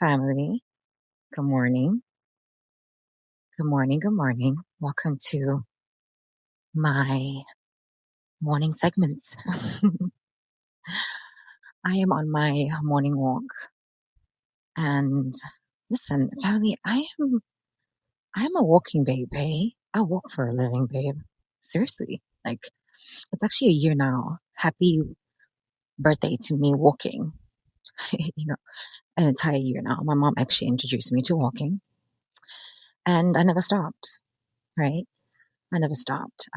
Family. Good morning. Good morning. Good morning. Welcome to my morning segments. I am on my morning walk and listen, family, I am a walking babe, hey? I walk for a living, babe. Seriously. Like it's actually a year now. Happy birthday to me walking. you know, an entire year now. My mom actually introduced me to walking and I never stopped, right? I never stopped.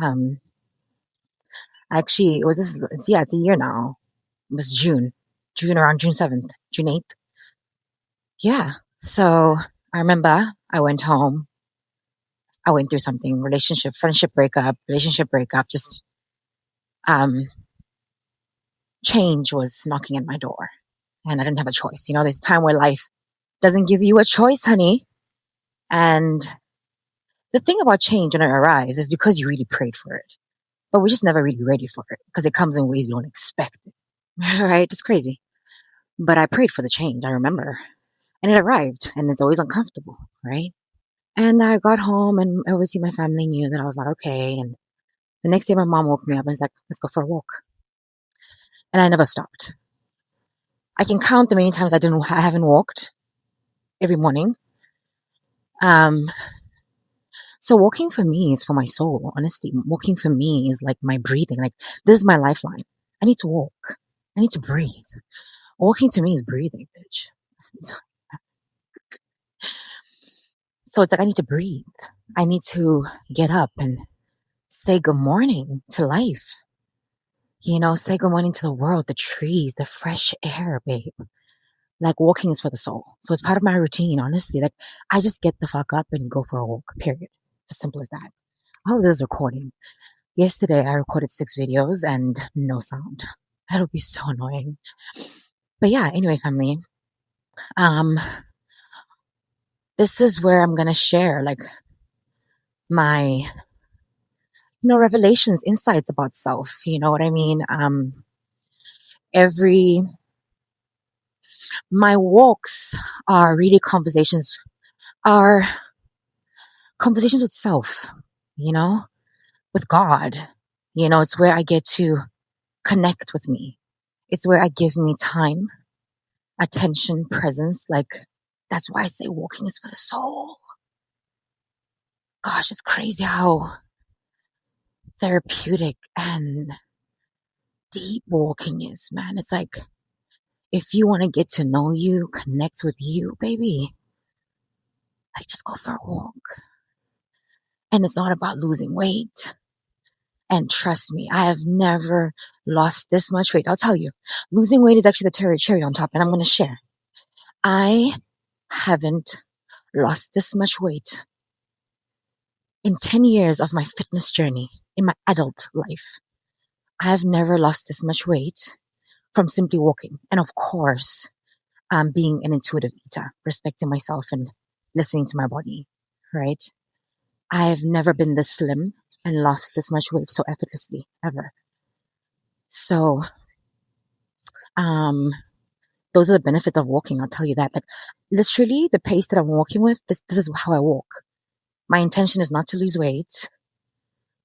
Actually, it was this. It's a year now. It was June around June 7th, June 8th. Yeah. So I remember I went home. I went through something, relationship breakup. Just um, change was knocking at my door, and I didn't have a choice. There's a time where life doesn't give you a choice, honey. And the thing about change when it arrives is because you really prayed for it, but we're just never really ready for it because it comes in ways we don't expect it. Right? It's crazy. But I prayed for the change. I remember. And it arrived, and it's always uncomfortable, right? And I got home, and obviously my family knew that I was not okay. And the next day, my mom woke me up and was like, "Let's go for a walk." And I never stopped. I can count the many times I haven't walked every morning. Um, so walking for me is for my soul. Honestly, walking for me is like my breathing. Like this is my lifeline. I need to walk. I need to breathe. Walking to me is breathing, bitch. So it's like I need to breathe. I need to get up and say good morning to life. Say good morning to the world, the trees, the fresh air, babe. Like walking is for the soul. So it's part of my routine, honestly. Like I just get the fuck up and go for a walk, period. It's as simple as that. All of this is recording. Yesterday I recorded 6 videos and no sound. That would be so annoying. But yeah, anyway, family. Um, this is where I'm gonna share like my revelations, insights about self. You know what I mean? Every my walks are really are conversations with self, you know, with God. It's where I get to connect with me. It's where I give me time, attention, presence. Like, that's why I say walking is for the soul. Gosh, it's crazy how therapeutic and deep walking is, man. It's like, if you want to get to know you, connect with you, baby, like just go for a walk. And it's not about losing weight. And trust me, I have never lost this much weight. I'll tell you, losing weight is actually the cherry on top, and I'm going to share. I haven't lost this much weight in 10 years of my fitness journey in my adult life. I have never lost this much weight from simply walking. And of course, being an intuitive eater, respecting myself and listening to my body, right? I've never been this slim and lost this much weight so effortlessly, ever. So, um, those are the benefits of walking. I'll tell you that. Like, literally, the pace that I'm walking with, this is how I walk. My intention is not to lose weight,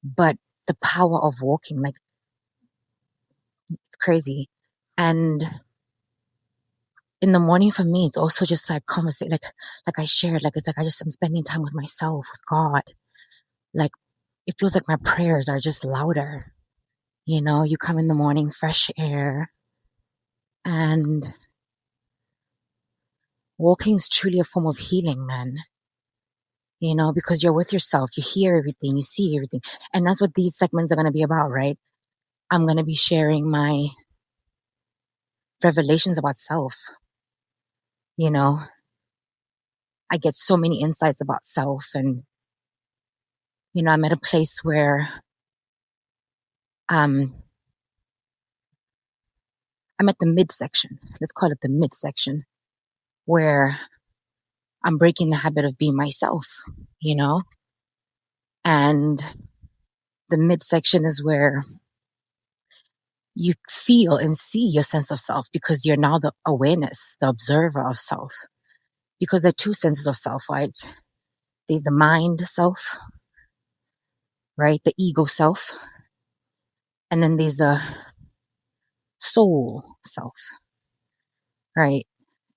but the power of walking, like, it's crazy. And in the morning for me, it's also just like conversation, like I shared, like, it's like I'm spending time with myself, with God. Like, it feels like my prayers are just louder. You come in the morning, fresh air, and walking is truly a form of healing, man. Because you're with yourself, you hear everything, you see everything. And that's what these segments are going to be about, right? I'm going to be sharing my revelations about self. I get so many insights about self, and, I'm at a place where, I'm at the midsection. Let's call it the midsection, where I'm breaking the habit of being myself, and the midsection is where you feel and see your sense of self because you're now the awareness, the observer of self. Because there are two senses of self, right? There's the mind self, right? The ego self. And then there's the soul self, right?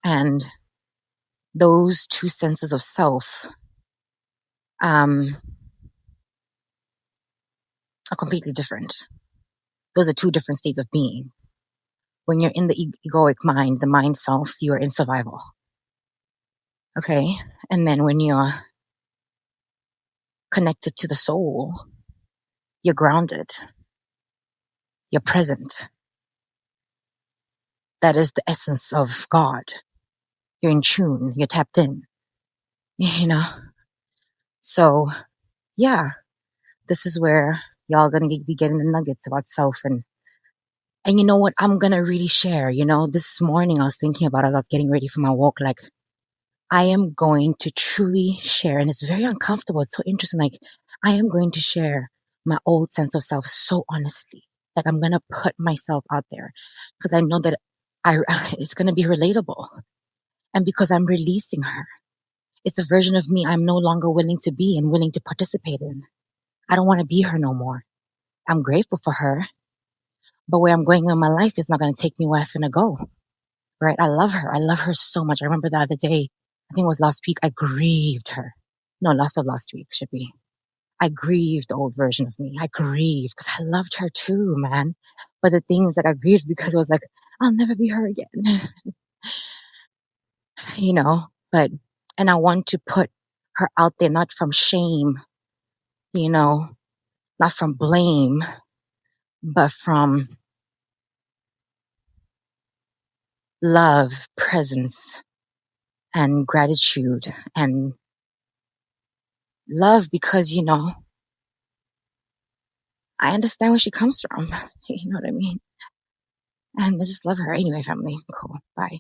And those two senses of self are completely different. Those are two different states of being. When you're in the egoic mind, the mind self, you're in survival. Okay? And then when you're connected to the soul, you're grounded. You're present. That is the essence of God. You're in tune. You're tapped in. You know? So, yeah, this is where y'all gonna be getting the nuggets about self. And you know what? I'm gonna really share. This morning I was thinking about, as I was getting ready for my walk, like, I am going to truly share, and it's very uncomfortable. It's so interesting. Like, I am going to share my old sense of self so honestly. Like, I'm going to put myself out there because I know that it's going to be relatable. And because I'm releasing her, it's a version of me I'm no longer willing to be and willing to participate in. I don't want to be her no more. I'm grateful for her, but where I'm going in my life is not going to take me where I'm going to go. Right? I love her. I love her so much. I remember the other day, I think it was last week, I grieved her. No, last week should be. I grieved the old version of me. I grieved because I loved her too, man. But the thing is, like, I grieved because it was like, I'll never be her again. And I want to put her out there, not from shame, not from blame, but from love, presence, and gratitude, and love because, I understand where she comes from. You know what I mean? And I just love her. Anyway, family. Cool. Bye.